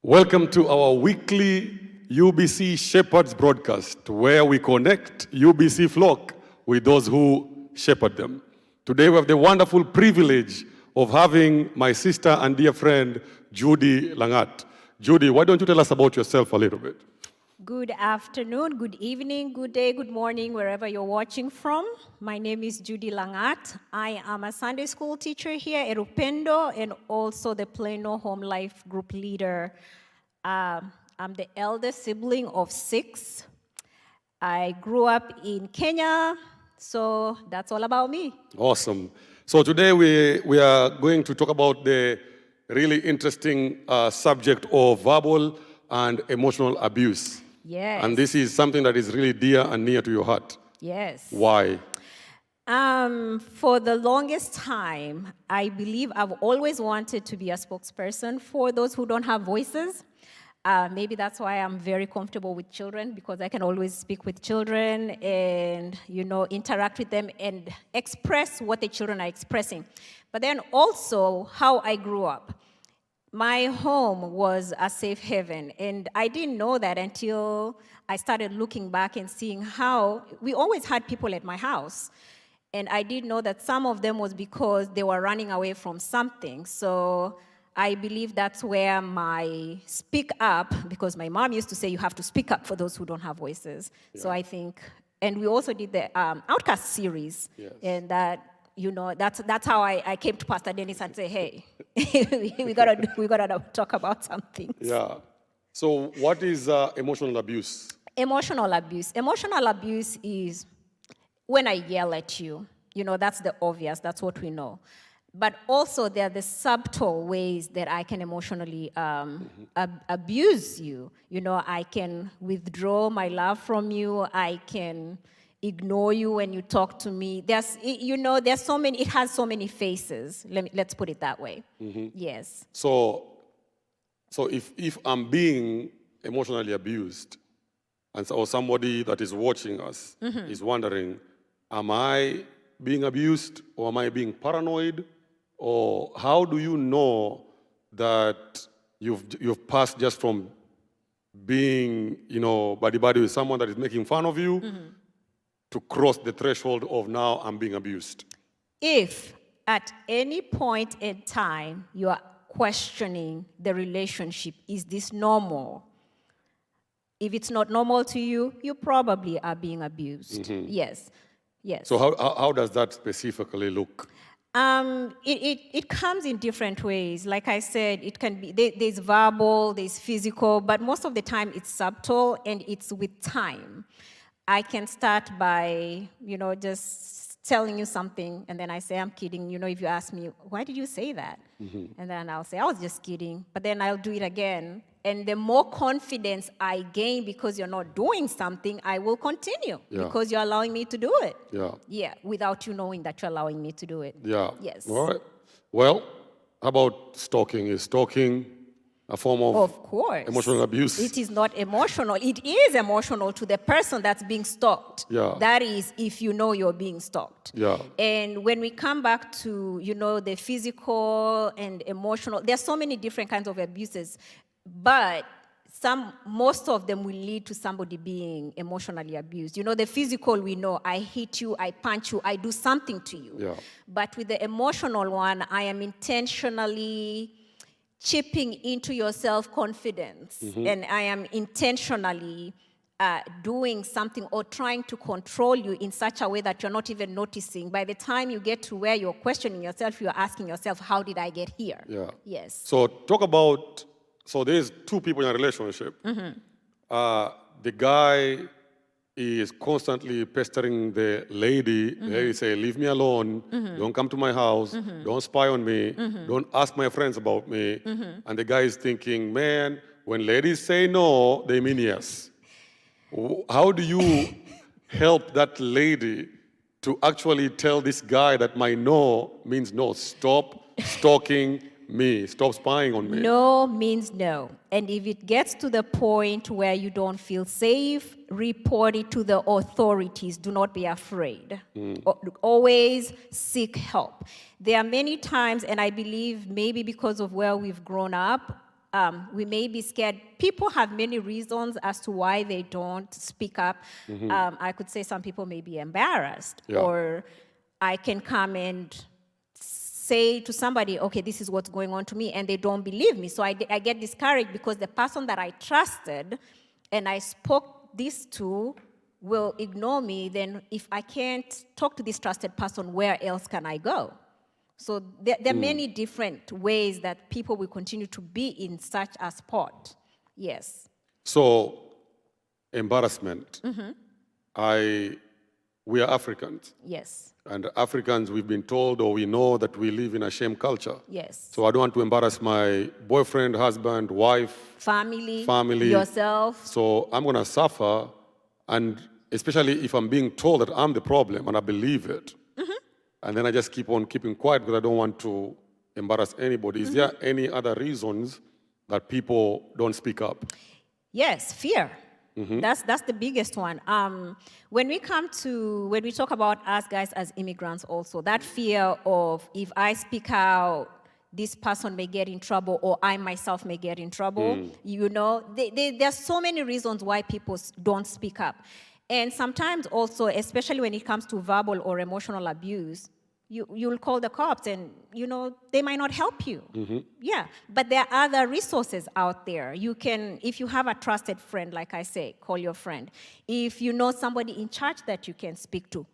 Welcome to our weekly UBC Shepherds broadcast, where we connect UBC flock with those who shepherd them. Today we have the wonderful privilege of having my sister and dear friend, Judy Langat. Judy, why don't you tell us about yourself a little bit? Good afternoon, good evening, good day, good morning, wherever you're watching from. My name is Judy Langat. I am a Sunday school teacher here at Upendo and also the Plano Home Life Group leader. I'm the eldest sibling of 6. I grew up in Kenya, so that's all about me. Awesome. So today we are going to talk about the really interesting subject of verbal and emotional abuse. Yes. And this is something that is really dear and near to your heart. Yes. Why? For the longest time, I believe I've always wanted to be a spokesperson for those who don't have voices. Maybe that's why I'm very comfortable with children, because I can always speak with children and, interact with them and express what the children are expressing. But then also how I grew up. My home was a safe haven, and I didn't know that until I started looking back and seeing how we always had people at my house. And I didn't know that some of them was because they were running away from something. So I believe that's where my speak up, because my mom used to say you have to speak up for those who don't have voices. Yeah. So I think, and we also did the Outcast series, yes. And that, that's how I came to Pastor Dennis and say, hey, we gotta talk about something. Yeah. So what is emotional abuse? Emotional abuse. Emotional abuse is when I yell at you. That's the obvious. That's what we know. But also there are the subtle ways that I can emotionally abuse you. I can withdraw my love from you. I can ignore you when you talk to me. There's so many, it has so many faces. Let's put it that way. Mm-hmm. Yes. So if I'm being emotionally abused, or somebody that is watching us mm-hmm. is wondering, am I being abused, or am I being paranoid? Or how do you know that you've passed just from being, buddy-buddy with someone that is making fun of you mm-hmm. to cross the threshold of now I'm being abused? If at any point in time you are questioning the relationship, is this normal? If it's not normal to you, you probably are being abused. Mm-hmm. Yes. So how does that specifically look? It comes in different ways. Like I said, it can be, there's verbal, there's physical, but most of the time it's subtle and it's with time. I can start by, just telling you something, and then I say, I'm kidding. If you ask me, why did you say that? Mm-hmm. And then I'll say, I was just kidding. But then I'll do it again. And the more confidence I gain because you're not doing something, I will continue because you're allowing me to do it. Yeah, without you knowing that you're allowing me to do it. Yeah. Yes. All right. Well, how about stalking? Is stalking a form of course. Emotional abuse? It is not emotional. It is emotional to the person that's being stalked. Yeah. That is if you know you're being stalked. Yeah. And when we come back to, the physical and emotional, there's so many different kinds of abuses. But most of them will lead to somebody being emotionally abused. The physical, we know, I hit you, I punch you, I do something to you. Yeah. But with the emotional one, I am intentionally chipping into your self-confidence. Mm-hmm. And I am intentionally doing something or trying to control you in such a way that you're not even noticing. By the time you get to where you're questioning yourself, you're asking yourself, how did I get here? Yeah. Yes. So talk about... So there's 2 people in a relationship. Mm-hmm. The guy is constantly pestering the lady. Mm-hmm. The lady say, leave me alone. Mm-hmm. Don't come to my house. Mm-hmm. Don't spy on me. Mm-hmm. Don't ask my friends about me. Mm-hmm. And the guy is thinking, man, when ladies say no, they mean yes. How do you help that lady to actually tell this guy that my no means no? Stop stalking me. Stop spying on me. No means no. And if it gets to the point where you don't feel safe, report it to the authorities. Do not be afraid. Always seek help. There are many times, and I believe maybe because of where we've grown up, We may be scared. People have many reasons as to why they don't speak up. I could say some people may be embarrassed, Yeah. or I can come and say to somebody, okay, this is what's going on to me, and they don't believe me. So I get discouraged because the person that I trusted and I spoke this to will ignore me. Then if I can't talk to this trusted person, where else can I go? So there are many different ways that people will continue to be in such a spot. Yes. So, embarrassment. We are Africans. Yes. And Africans, we've been told or we know that we live in a shame culture. Yes. So I don't want to embarrass my boyfriend, husband, wife, family, yourself. So I'm going to suffer, and especially if I'm being told that I'm the problem and I believe it. And then I just keep on keeping quiet because I don't want to embarrass anybody. Is there any other reasons that people don't speak up? Yes, fear. That's the biggest one. When we talk about us guys as immigrants also, that fear of if I speak out, this person may get in trouble, or I myself may get in trouble. You know, there's so many reasons why people don't speak up. And sometimes also, especially when it comes to verbal or emotional abuse, you'll call the cops and, you know, they might not help you. Yeah, but there are other resources out there. You can, if you have a trusted friend, like I say, call your friend. If you know somebody in church that you can speak to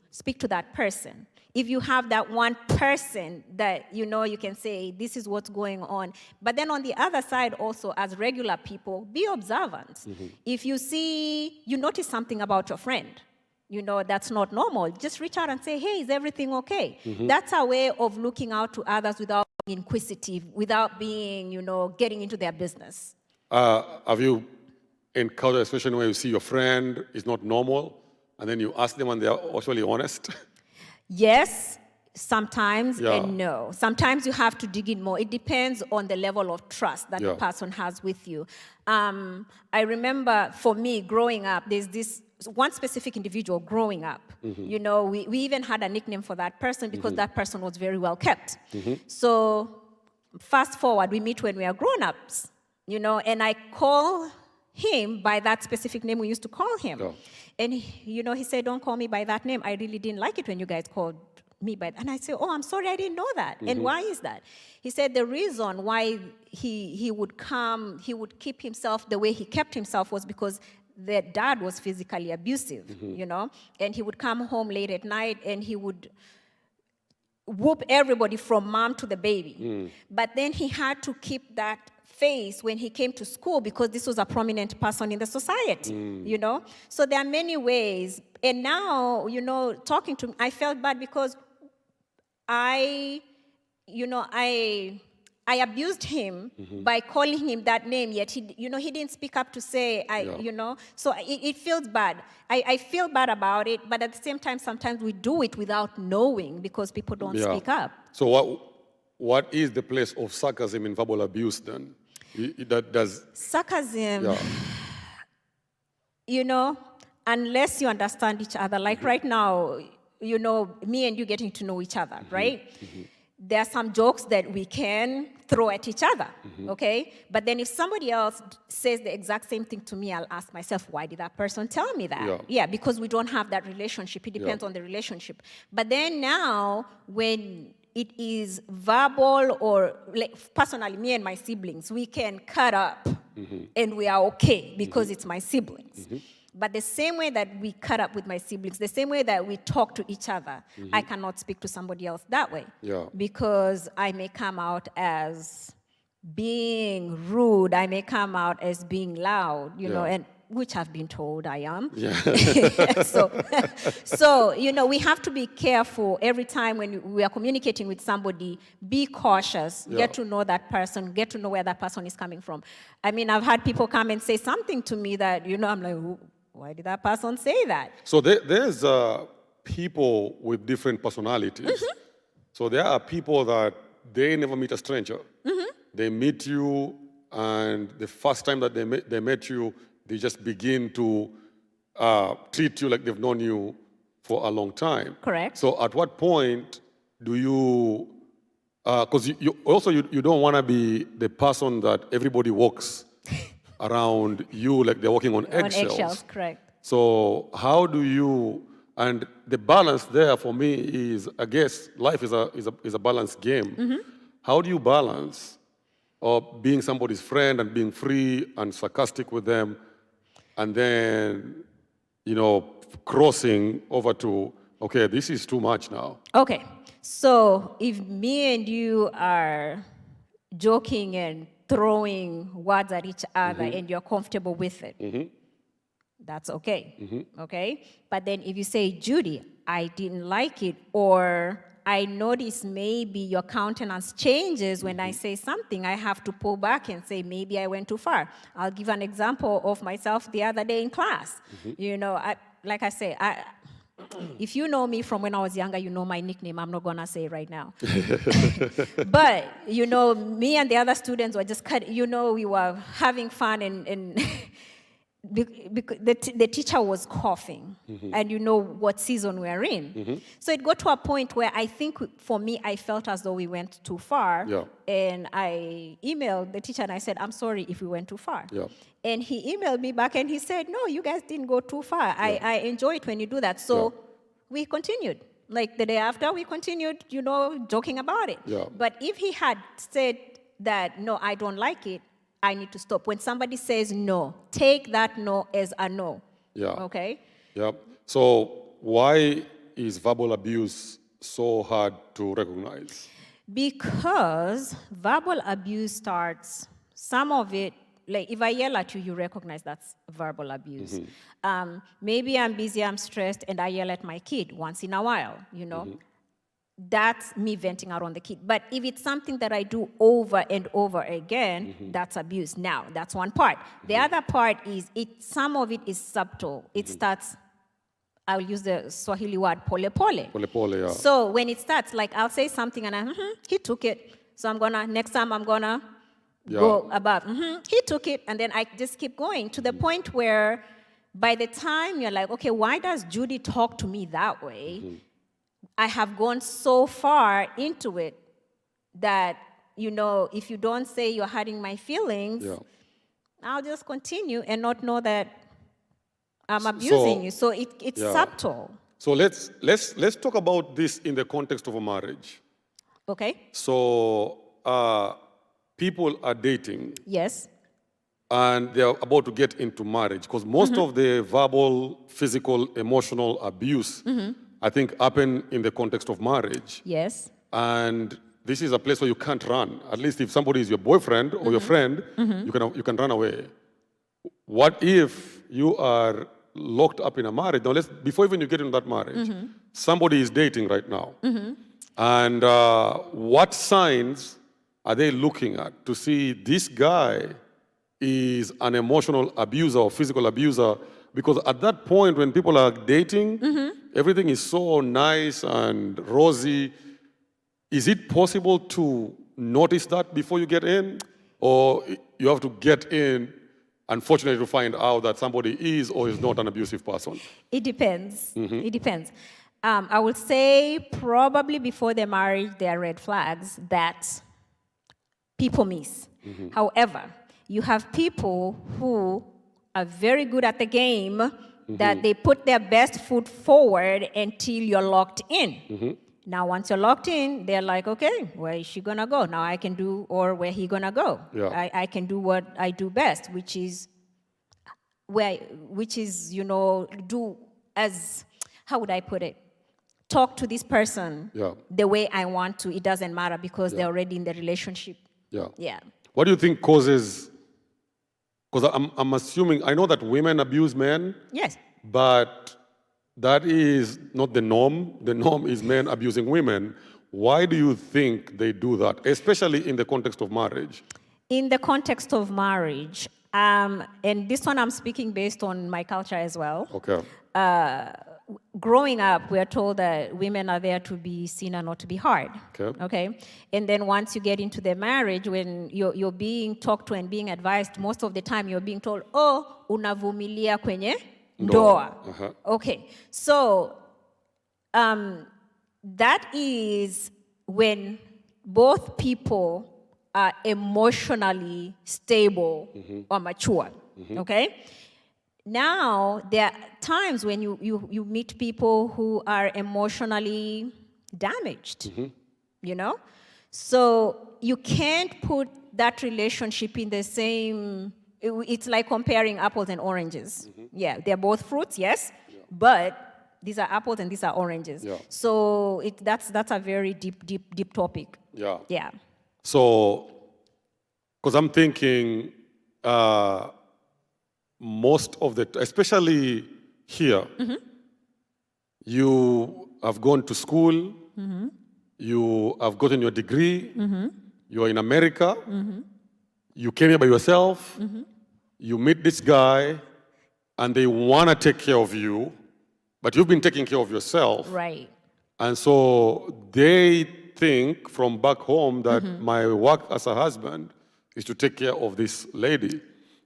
that person. If you have that one person that, you know, you can say, this is what's going on. But then on the other side also, as regular people, be observant. If you notice something about your friend, you know, that's not normal, just reach out and say, hey, is everything okay? That's a way of looking out to others without being inquisitive, without being, you know, getting into their business. Have you encountered a situation where you see your friend is not normal, and then you ask them and they're actually honest? Yes, sometimes, and no. Sometimes you have to dig in more. It depends on the level of trust that the person has with you. I remember for me growing up, there's this one specific individual growing up. You know, we even had a nickname for that person because that person was very well kept. So fast forward, we meet when we are grown-ups, you know, and I call him by that specific name we used to call him. And, you know, he said, don't call me by that name. I really didn't like it when you guys called me by that. And I said, oh, I'm sorry, I didn't know that. And why is that? He said the reason why he would keep himself the way he kept himself was because their dad was physically abusive, you know? And he would come home late at night and he would whoop everybody from mom to the baby. But then he had to keep that face when he came to school because this was a prominent person in the society, you know? So there are many ways. And now, you know, talking to him, I felt bad because I abused him by calling him that name, yet he didn't speak up to say, you know, so it feels bad. I feel bad about it, but at the same time, sometimes we do it without knowing because people don't speak up. So what is the place of sarcasm in verbal abuse then? Sarcasm, you know, unless you understand each other, like right now, you know, me and you getting to know each other, right? There are some jokes that we can throw at each other, okay? But then if somebody else says the exact same thing to me, I'll ask myself, why did that person tell me that? Yeah, because we don't have that relationship. It depends on the relationship. But then now, when it is verbal or, like, personally, me and my siblings, we can cut up and we are okay because it's my siblings. But the same way that we cut up with my siblings, the same way that we talk to each other, I cannot speak to somebody else that way. Because I may come out as being rude, I may come out as being loud, you know, and which I've been told I am. So, you know, we have to be careful every time when we are communicating with somebody, be cautious, get to know that person, get to know where that person is coming from. I mean, I've had people come and say something to me that, you know, I'm like, why did that person say that? So there's people with different personalities. So there are people that they never meet a stranger. They meet you, and the first time that they met you, they just begin to treat you like they've known you for a long time. Correct. So at what point do you Because you don't want to be the person that everybody walks around you like they're walking on eggshells. On eggshells, correct. So how do you, and the balance there for me is, I guess, life is a balanced game. How do you balance being somebody's friend and being free and sarcastic with them, and then, crossing over to, okay, this is too much now? Okay, so if me and you are joking and throwing words at each other and you're comfortable with it, that's okay, okay? But then if you say, Judy, I didn't like it, or I notice maybe your countenance changes when I say something, I have to pull back and say, maybe I went too far. I'll give an example of myself the other day in class. Like I say, if you know me from when I was younger, you know my nickname. I'm not going to say it right now. But, me and the other students were just we were having fun and the teacher was coughing, and you know what season we're in. So it got to a point where I think for me, I felt as though we went too far. Yeah. And I emailed the teacher and I said, I'm sorry if we went too far. Yeah. And he emailed me back and he said, no, you guys didn't go too far. I enjoy it when you do that. So we continued. Like the day after, we continued, joking about it. Yeah. But if he had said that, no, I don't like it, I need to stop. When somebody says no, take that no as a no. Yeah. Okay? Yeah. So why is verbal abuse so hard to recognize? Because verbal abuse starts, some of it, like if I yell at you, you recognize that's verbal abuse. Maybe I'm busy, I'm stressed, and I yell at my kid once in a while, That's me venting out on the kid. But if it's something that I do over and over again, that's abuse. Now, that's one part. The other part is some of it is subtle. It starts, I'll use the Swahili word, pole pole. Pole pole, yeah. So when it starts, like I'll say something and he took it. So next time I'm gonna go above. He took it, and then I just keep going to the point where by the time you're like, okay, why does Judy talk to me that way? I have gone so far into it that, if you don't say you're hurting my feelings, I'll just continue and not know that I'm abusing you. So it's subtle. So let's talk about this in the context of a marriage. Okay. So people are dating. Yes. And they're about to get into marriage, because most of the verbal, physical, emotional abuse, I think, happen in the context of marriage. Yes. And this is a place where you can't run. At least if somebody is your boyfriend or your friend, you can run away. What if you are locked up in a marriage? Now, before even you get into that marriage, somebody is dating right now. And what signs are they looking at to see this guy is an emotional abuser or physical abuser? Because at that point, when people are dating, everything is so nice and rosy. Is it possible to notice that before you get in? Or you have to get in, unfortunately, to find out that somebody is or is not an abusive person? It depends. It depends. I would say probably before the marriage, there are red flags that people miss. However, you have people who are very good at the game, that they put their best foot forward until you're locked in. Now, once you're locked in, they're like, okay, where is she gonna go? Now I can do, or where he gonna go? Yeah. I can do what I do best, which is, do as, how would I put it? Talk to this person the way I want to. It doesn't matter because they're already in the relationship. Yeah. What do you think causes? Because I'm assuming, I know that women abuse men. Yes. But that is not the norm. The norm is men abusing women. Why do you think they do that, especially in the context of marriage? In the context of marriage, and this one I'm speaking based on my culture as well. Okay. Growing up, we are told that women are there to be seen and not to be hard. Okay. And then once you get into the marriage, when you're being talked to and being advised, most of the time you're being told, oh, unavumilia kwenye ndoa. Okay. So that is when both people are emotionally stable or mature, okay? Now, there are times when you meet people who are emotionally damaged, you know? So you can't put that relationship in the same, it's like comparing apples and oranges. Yeah, they're both fruits, yes, but these are apples and these are oranges. Yeah. So that's a very deep topic. Yeah. Yeah. So, because I'm thinking most of the, especially here, you have gone to school, you have gotten your degree, you are in America, you came here by yourself, you meet this guy, and they want to take care of you, but you've been taking care of yourself. Right. And so they think from back home that my work as a husband is to take care of this lady.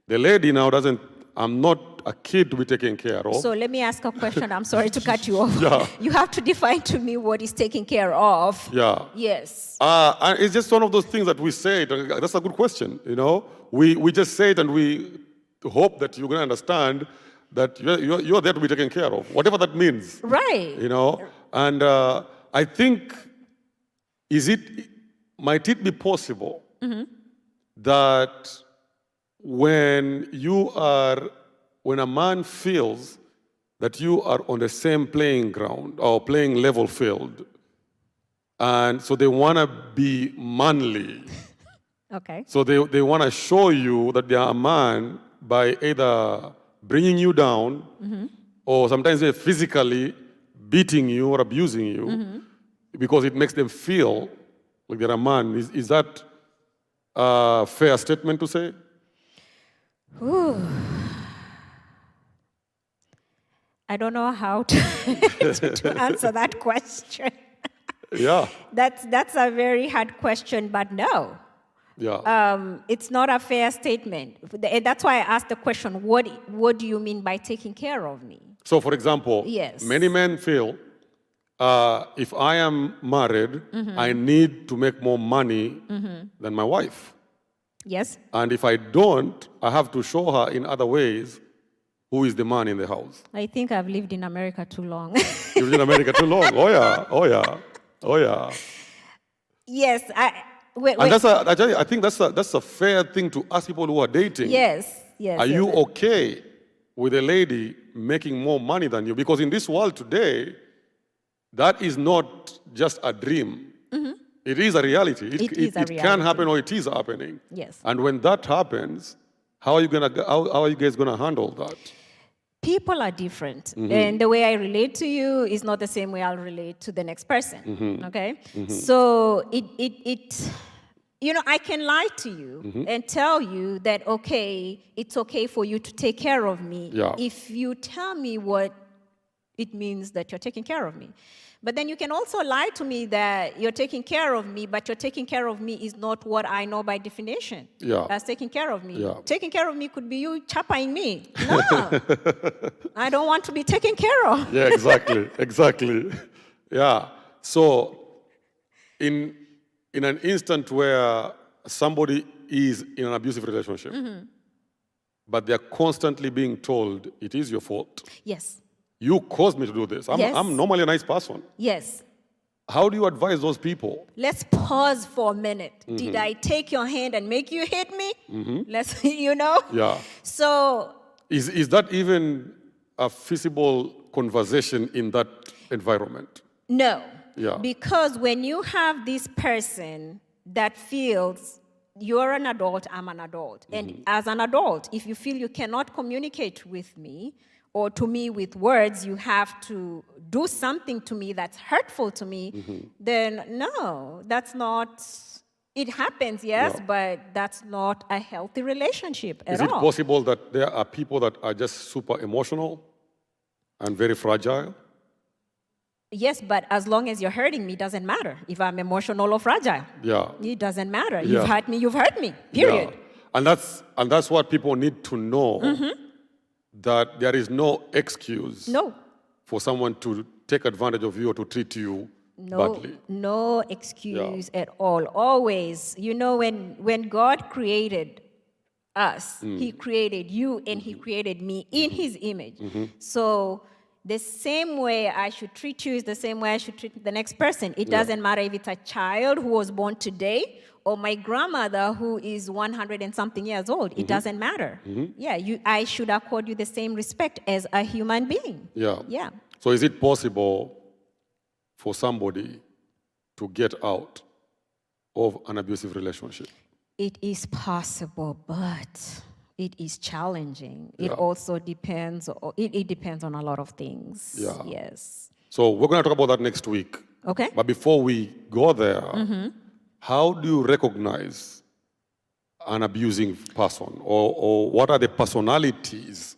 The lady now doesn't, I'm not a kid to be taken care of. So let me ask a question. I'm sorry to cut you off. Yeah. You have to define to me what is taken care of. Yeah. Yes. And it's just one of those things that we say. That's a good question, you know. We just say it and we hope that you're going to understand that you're there to be taken care of, whatever that means. Right. You know. And I think, might it be possible that when a man feels that you are on the same playing ground or playing level field, and so they want to be manly, Okay. so they want to show you that they are a man by either bringing you down or sometimes they're physically beating you or abusing you because it makes them feel like they're a man. Is that a fair statement to say? I don't know how to answer that question. Yeah. That's a very hard question, but no. Yeah. It's not a fair statement. That's why I asked the question, what do you mean by taking care of me? So, for example, Yes. many men feel if I am married, I need to make more money than my wife. Yes? And if I don't, I have to show her in other ways who is the man in the house. I think I've lived in America too long. You've lived in America too long. Oh, yeah. Oh, yeah. Oh, yeah. Yes. And I think that's a fair thing to ask people who are dating. Yes. Yes. Are yes, you yes. okay with a lady making more money than you? Because in this world today, that is not just a dream. It is a reality. It can happen or it is happening. Yes. And when that happens, how are you guys gonna handle that? People are different, and the way I relate to you is not the same way I'll relate to the next person. Okay, so I can lie to you and tell you that it's okay for you to take care of me if you tell me what it means that you're taking care of me. But then you can also lie to me that you're taking care of me, but you're taking care of me is not what I know by definition as taking care of me. Yeah. Taking care of me could be you chapping me. No, I don't want to be taken care of. Yeah, exactly, exactly. Yeah. So, in an instant where somebody is in an abusive relationship, but they're constantly being told it is your fault. Yes. You caused me to do this. I'm normally a nice person. Yes. How do you advise those people? Let's pause for a minute. Did I take your hand and make you hit me? Let's, Yeah. So. Is that even a feasible conversation in that environment? No. Yeah. Because when you have this person that feels you're an adult, I'm an adult. And as an adult, if you feel you cannot communicate with me, or to me with words, you have to do something to me that's hurtful to me, then no, that's not, it happens, yes, but that's not a healthy relationship at all. Is it possible that there are people that are just super emotional and very fragile? Yes, but as long as you're hurting me, it doesn't matter if I'm emotional or fragile. Yeah. It doesn't matter. Yeah. You've hurt me, period. Yeah. And that's what people need to know. That there is no excuse for someone to take advantage of you or to treat you badly. No excuse at all. Always, when God created us, He created you and He created me in His image. So the same way I should treat you is the same way I should treat the next person. It doesn't matter if it's a child who was born today or my grandmother who is 100 and something years old. It doesn't matter. Yeah, I should accord you the same respect as a human being. Yeah. So is it possible for somebody to get out of an abusive relationship? It is possible, but it is challenging. It Yeah. also depends, it depends on a lot of things. Yeah. Yes. So we're going to talk about that next week. Okay. But before we go there, how do you recognize an abusing person? Or what are the personalities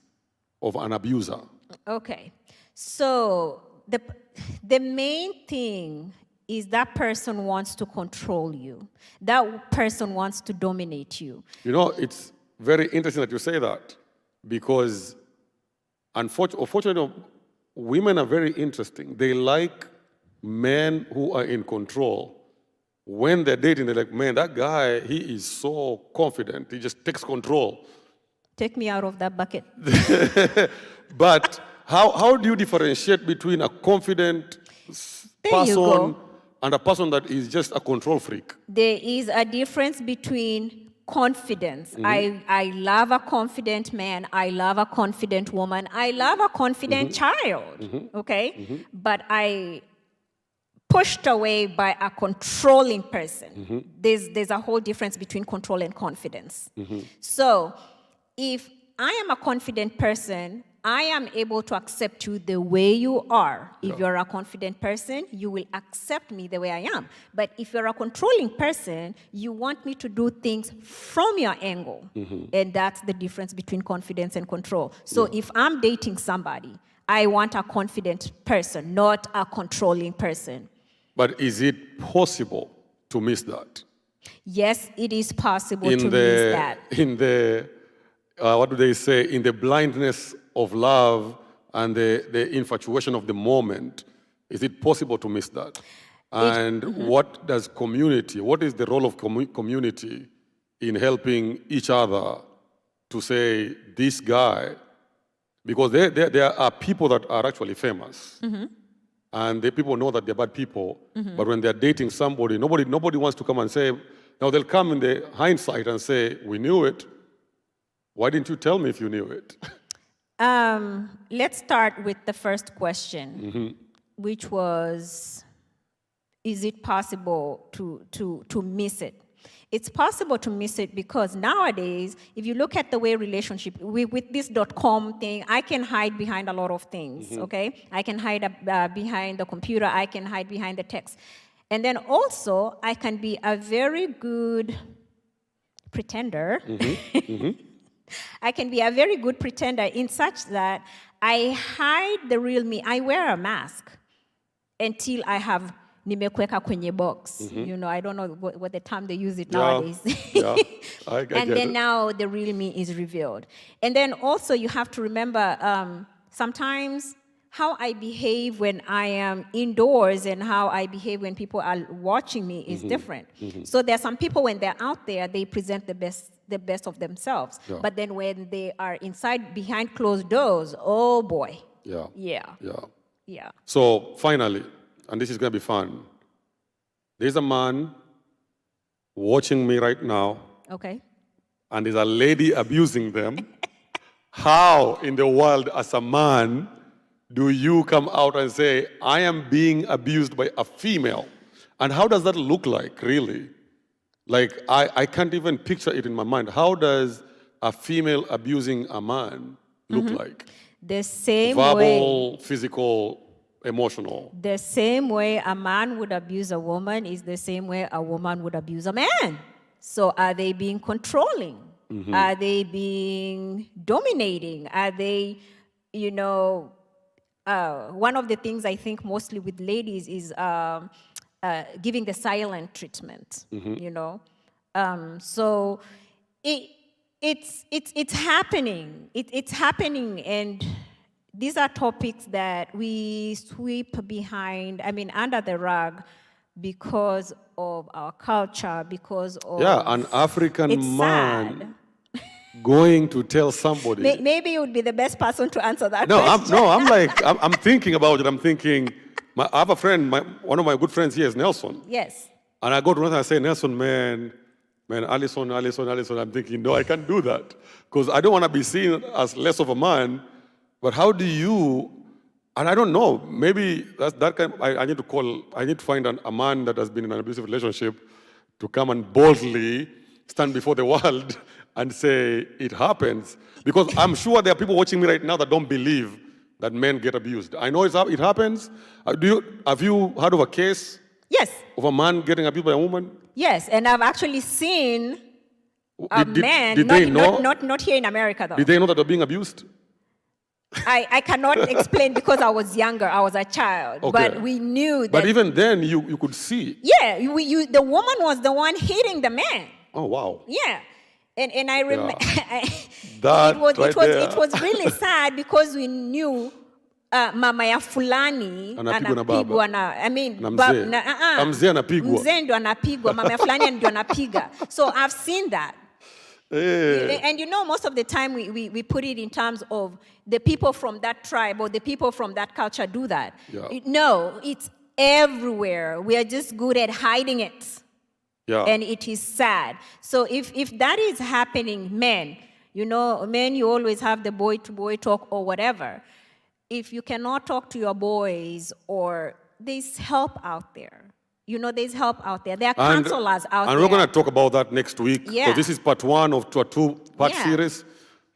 of an abuser? Okay. So the main thing is that person wants to control you. That person wants to dominate you. You know, it's very interesting that you say that because unfortunately, women are very interesting. They like men who are in control. When they're dating, they're like, man, that guy, he is so confident. He just takes control. Take me out of that bucket. But how do you differentiate between a confident There you person go. and a person that is just a control freak? There is a difference between confidence. I love a confident man. I love a confident woman. I love a confident child. Okay? But I pushed away by a controlling person. There's a whole difference between control and confidence. So if I am a confident person, I am able to accept you the way you are. If you're a confident person, you will accept me the way I am. But if you're a controlling person, you want me to do things from your angle. And that's the difference between confidence and control. So if I'm dating somebody, I want a confident person, not a controlling person. But is it possible to miss that? Yes, it is possible to miss that. In the, what do they say, in the blindness of love and the infatuation of the moment, is it possible to miss that? And what is the role of community in helping each other to say, this guy, because there are people that are actually famous, and the people know that they're bad people, but when they're dating somebody, nobody wants to come and say, now they'll come in the hindsight and say, we knew it. Why didn't you tell me if you knew it? Let's start with the first question, which was, is it possible to miss it? It's possible to miss it because nowadays, if you look at the way relationship, with this .com thing, I can hide behind a lot of things, okay? I can hide behind the computer, I can hide behind the text. And then also, I can be a very good pretender. I can be a very good pretender in such that I hide the real me. I wear a mask until I have nimekweka kwenye box. You know, I don't know what the term they use it nowadays. I and then it. now the real me is revealed. And then also you have to remember sometimes how I behave when I am indoors and how I behave when people are watching me is different. So there are some people when they're out there, they present the best of themselves. But then when they are inside behind closed doors, oh boy. Yeah. So finally, and this is going to be fun, there's a man watching me right now. Okay. And there's a lady abusing them. How in the world, as a man, do you come out and say, I am being abused by a female? And how does that look like, really? Like, I can't even picture it in my mind. How does a female abusing a man look like? The same Verbal, way. physical, emotional. The same way a man would abuse a woman is the same way a woman would abuse a man. So are they being controlling? Are they being dominating? Are they, you know, one of the things I think mostly with ladies is giving the silent treatment, you know. So it's happening. It's happening, and these are topics that we sweep behind, under the rug because of our culture, because of... Yeah, an African It's man sad. going to tell somebody. Maybe you would be the best person to answer that No, question. I'm thinking about it. I'm thinking, I have a friend, one of my good friends here is Nelson. Yes. And I go to Nelson and I say, Nelson, man, Allison. I'm thinking, no, I can't do that. Because I don't want to be seen as less of a man. But how do you, and I don't know, maybe that's that kind, I need to find a man that has been in an abusive relationship to come and boldly stand before the world and say it happens. Because I'm sure there are people watching me right now that don't believe that men get abused. I know it happens. Have you heard of a case? Yes. Of a man getting abused by a woman? Yes, and I've actually seen men, did they know? Not here in America though. Did they know that they're being abused? I cannot explain because I was younger, I was a child, Okay. but we knew that... But even then, you could see. Yeah, the woman was the one hitting the man. Oh, wow. Yeah. And I remember... That it was really sad because we knew mama ya fulani anapigwa na, mzee anapigwa. Mzee ndio anapigwa, mama ya fulani ndio anapiga. So I've seen that. Hey. And most of the time we put it in terms of the people from that tribe or the people from that culture do that. Yeah. No, it's everywhere. We are just good at hiding it. Yeah. And it is sad. So if that is happening, men, you always have the boy-to-boy talk or whatever. If you cannot talk to your boys, or there's help out there. There's help out there. There are counselors out there. And we're going to talk about that next week. Yeah. So this is part 1 of a 2-part series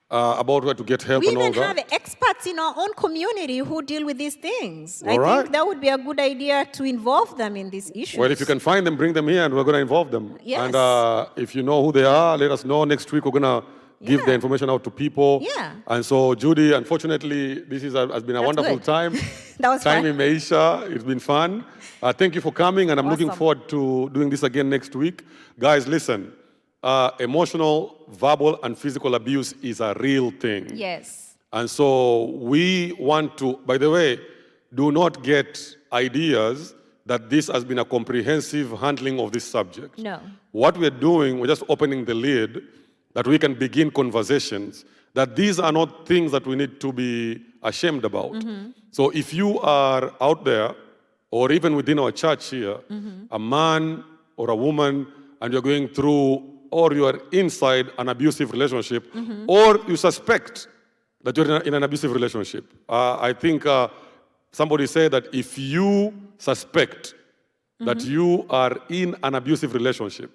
about where to get help and all that. We even have experts in our own community who deal with these things. All I think that would be a good idea to involve them in these issues. Well, if you can find them, bring them here, and we're going to involve them. Yes. And if you know who they are, let us know. Next week, we're going to give the information out to people. Yeah. And so, Judy, unfortunately, this has been a wonderful time. That was time fun. Imeisha. It's been fun. Thank you for coming, and I'm looking forward to doing this again next week. Guys, listen. Emotional, verbal, and physical abuse is a real thing. Yes. And so we want to, by the way, do not get ideas that this has been a comprehensive handling of this subject. No. What we're doing, we're just opening the lid that we can begin conversations, that these are not things that we need to be ashamed about. Mm-hmm. So if you are out there, or even within our church here, a man or a woman, and you're going through, or you are inside an abusive relationship, or you suspect that you're in an abusive relationship. I think somebody said that if you suspect that you are in an abusive relationship,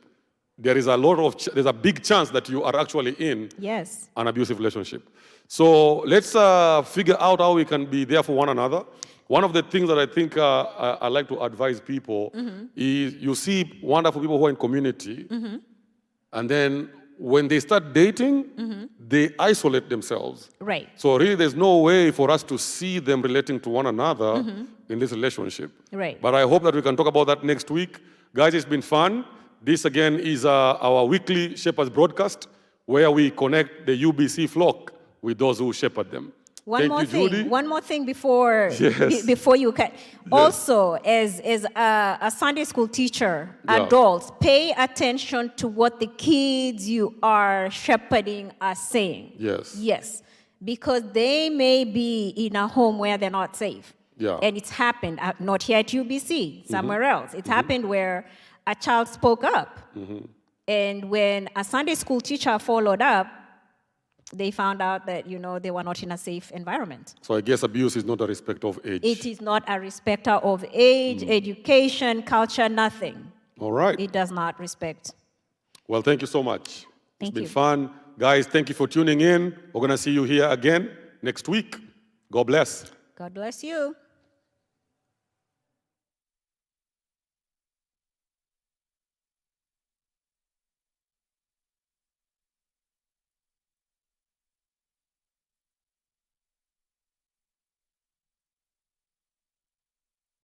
there's a big chance that you are actually in an abusive relationship. So let's figure out how we can be there for one another. One of the things that I think I like to advise people is you see wonderful people who are in community, and then when they start dating, they isolate themselves. Right. So really there's no way for us to see them relating to one another in this relationship. Right. But I hope that we can talk about that next week. Guys, it's been fun. This again is our weekly Shepherds broadcast where we connect the UBC flock with those who shepherd them. One more thing before you can. Yes. Also, as a Sunday school teacher, adults, pay attention to what the kids you are shepherding are saying. Yes. Yes. Because they may be in a home where they're not safe. Yeah. And it's happened, not here at UBC, somewhere else. It's happened where a child spoke up. And when a Sunday school teacher followed up, they found out that, they were not in a safe environment. So I guess abuse is not a respect of age. It is not a respecter of age, education, culture, nothing. All right. It does not respect. Well, thank you so much. Thank It's been you. fun. Guys, thank you for tuning in. We're going to see you here again next week. God bless. God bless you.